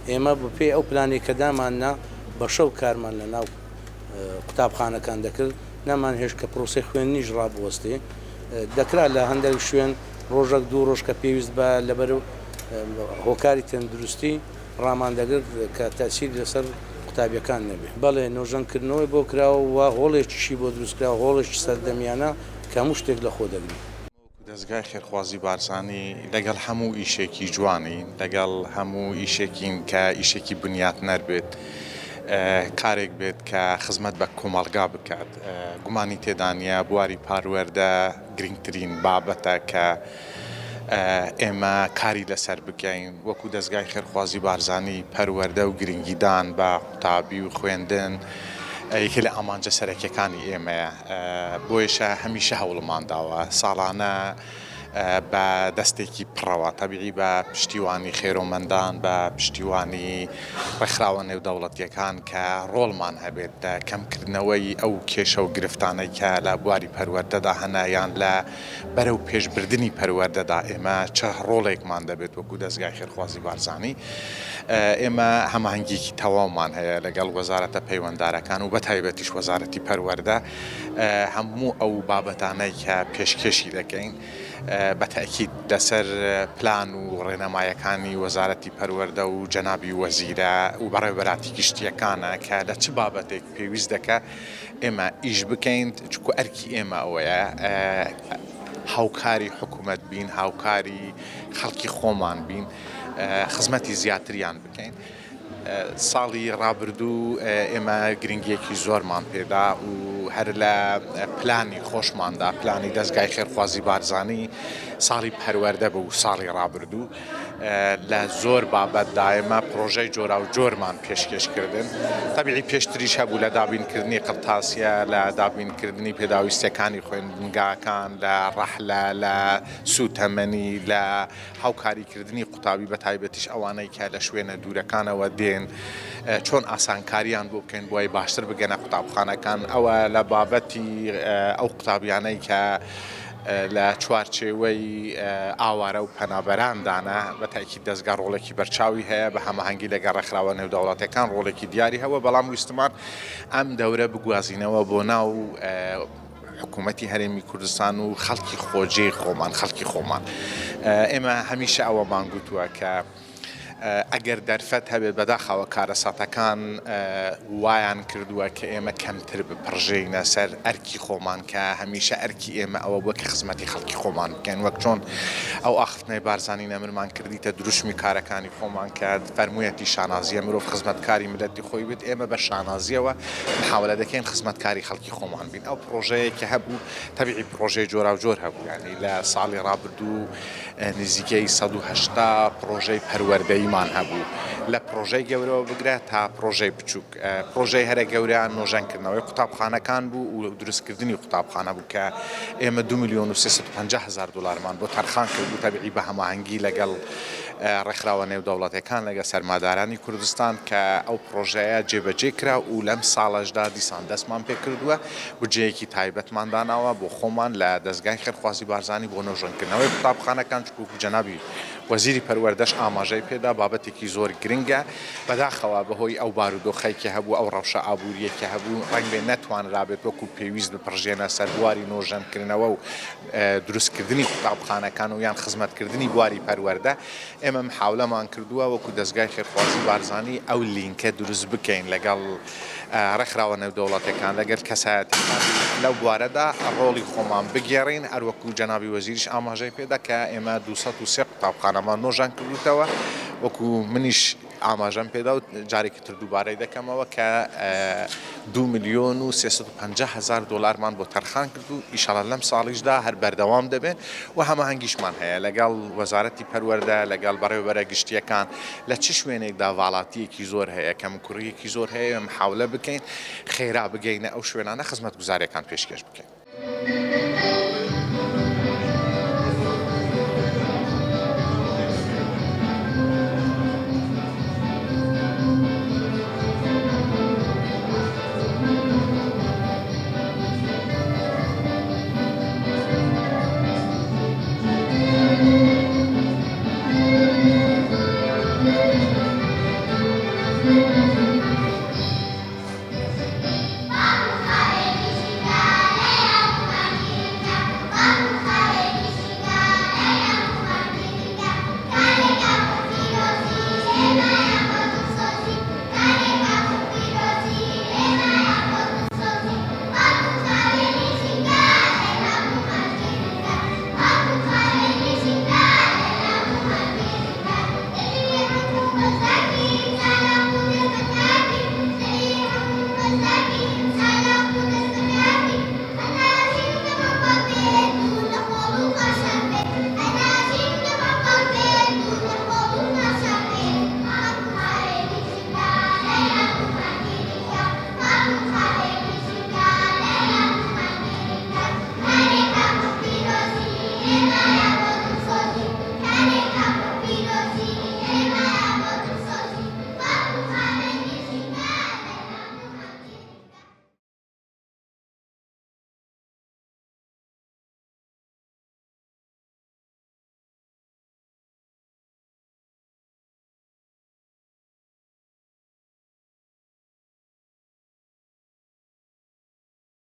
ئێمە بەپێی ئەو پلانی کە داماننا بە شەو کارمان لە ناو قوتابخانەکان دەکرد نامان هێش کە پرۆسی خوێندنیش ڕابوەستێ دەکرا لە هەندێک شوێن ڕۆژێک دوو ڕۆژ کە پێویست بە لەبەر هۆکاری تەندروستی ڕامان دەگرت کە تەسیر لەسەر قوتابیەکان نەبێ. بەڵێ نۆژەنکردنەوەی بۆ کراوە و هۆڵێکیشی بۆ دروستکرا هۆڵێکی سەردەمیانە کە هەموو شتێک لە خۆ دەگرێت. دەستگای خێرخوازی بارزانی لەگەڵ هەموو ئیشێکی جوانی لەگەڵ هەموو ئیشێکین کە ئیشێکی بنیات نەربێت کارێک بێت کە خزمەت بە کۆمەڵگا بکات گومانی تێدانە بواری پاروەەردە گرنگترین بابەتە کە ئێمە کاری لەسەر بکەین وەکو دەستگای خێرخوازی بارزانی پەروەردە و گرنگیدان بە قوتابی و خوێندن یەکێ لە ئامانجە سەرەکیەکانی ئێمەیە بۆیشە هەمیشە هەوڵمان داوە ساڵانە بە دەستێکی پڕەوە تەبیعی بە پشتیوانی خێرۆمەندان بە پشتیوانی ڕێکخراوە نێودەوڵەتیەکان کە ڕۆڵمان هەبێت کەمکردنەوەی ئەو کێشە و گرفتانەی کە لە بواری پەروەردەدا هەنایان لە بەرەو پێشبردننی پەروەردەدا ئێمە چه ڕۆڵێکمان دەبێت وەکو دەستگای خێرخوازی بارزانی ئێمە هەماهنگێکی تەواومان هەیە لەگەڵ وەزارەتە پەیوەنددارەکان و بەتایبەتیش وەزارەتی پەروەردە هەموو ئەو بابەتانەی کە پێشکەشی دەکەین بەتەکید لەسەر پلان و ڕێنەمایەکانی وەزارەتی پەروەردە و جەنابی وەزیرە و بەڕێوەبەراتی گشتیەکانە کە لە چ بابەتێک پێویست دەکە ئێمە ئیش بکەین چکو ئەرکی ئێمە ئەوەیە هاوکاری حکوومەت بین هاوکاری خەڵکی خۆمان بین خزمەتی زیاتریان بکەین ساڵی ڕابردوو ئێمە گرنگیەکی زۆرمان پێدا و هەر لە پلانی خۆشماندا پلانی دەستگای خێرخوازی بارزانی ساڵی پەروەردە بوو ساڵی ڕابردوو لە زۆر بابەتدا ئێمە پرۆژەی جۆرا و جۆرمان پێشکەشکردن تەبیعی پێشتریش هەبوو لە دابینکردنی قرتاسیە لە دابینکردنی پێداویستەکانی خوێندنگاکان لە ڕەحلە لە سوتەمەنی لە هاوکاریکردنی قوتابی بەتایبەتیش ئەوانەی کە لە شوێنە دوورەکانەوە دێن چۆن ئاسانکاریان بۆ بکەین بۆی باشتر بگەنە قوتابخانەکان ئەوە لە بابەتی ئەو قوتابیانەی کە لە چوارچێوەی ئاوارە و پەنابەراندانە بەتایکی دەستگا ڕۆڵێکی بەرچاوی هەیە بە هەماهەنگی لەگەڵ ڕێکخراوە نێودەوڵەتەکان ڕۆڵێکی دیاری هەوە بەڵام ویستمان ئەم دەورە بگوازینەوە بۆ ناو حکوومەتی هەرێمی کوردستان و خەڵکی خۆجێی خۆمان خەڵکی خۆمان ئێمە هەمیشە ئەوەمان گوتووە کە ئەگەر دەرفەت هەبێت بەداخەوە کارەساتەکان وایان کردووە کە ئێمە کەمتر بپڕژێینە سەر ئەرکی خۆمان کە هەمیشە ئەرکی ئێمە ئەوە بووە کە خزمەتی خەڵکی خۆمان بکەین وەک چۆن ئەو ئاخفتنەی بارزانی نەمرمان کردیتە دروشمی کارەکانی خۆمان کە فەرموویەتی شانازیە مرۆڤ خزمەتکاری ملەتی خۆی بێت ئێمە بە شانازیەوە محاولە دەکەین خزمەتکاری خەڵکی خۆمان بین ئەو پرۆژەیەکە هەبوو تەبیعی پرۆژەی جۆرا و جۆر هەبوو یعنی لە ساڵی ڕابردوو نزیکەی 180 پرۆژەی پەروەردەییمان هەبوو لە پرۆژەی گەورەوە بگرێت تا پرۆژەی بچووک پرۆژەی هەرە گەوریان نۆژەنکردنەوەی قوتابخانەکان بوو و دروستکردنی قوتابخانە بوو کە ئێمە 2,350,000 دلارمان بۆ تەرخان کردبوو تەبیعی بە هەماهەنگی لەگەڵ ڕێکخراوە نێودەوڵەتەکان لەگە سەرمادارانی کوردستان کە ئەو پرۆژەیە جێبەجێ کرا و لەم ساڵەشدا دیسان دەستمان پێ کردووە بودجەیەکی تایبەتمان داناوە بۆ خۆمان لە دەستگای خێرخوازی بارزانی بۆ نۆژەنکردنەوەی قوتابخانەکان چکو جەنابی وەزیری پەروەردەش ئاماژەی پێدا بابەتێکی زۆر گرنگە بەداخەوە بەهۆی ئەو بارودۆخەیەکی هەبوو ئەو ڕەوشە ئابوووریەکی هەبوو ڕەنگ بێ نەتوانرابێت وەکو پێویست بپڕژێنە سەر بواری نۆژەنکردنەوە و دروستکردنی قوتابخانەکان و یان خزمەتکردنی بواری پەروەردە ئێمە محاولەمان کردووە وەکو دەستگای خێرخوازی بارزانی ئەو لینکە دروست بکەین لەگەڵ ڕێکخراوە نێودەوڵەتەکان لەگەڵ کەسایەتیەکان لەو بوارەدا ڕۆڵی خۆمان بگێڕین هەروەکو جەنابی وەزیریش ئاماژەی پێدا کە ئێمە 203 قوتابخانەمان نۆژان کردوتەوە وەکو منیش ئاماژەم پێدا و جارێکی تر دووبارەی دەکەمەوە کە 2,350,000 دلارمان بۆ تەرخان کرد و ئیشەڵا لەم ساڵیشدا هەر بەردەوام دەبێت و هەماهەنگیشمان هەیە لەگەڵ وەزارەتی پەروەردە لەگەڵ بەڕێوەبەرە گشتیەکان لە چ شوێنێکدا ڤاڵاتیەکی زۆر هەیە کەمکوڕیەکی زۆر هەیە محاولە بکەین خێرا بگەینە ئەو شوێنانە خزمەتگوزاریەکان پێشکەش بکەین. Thank you.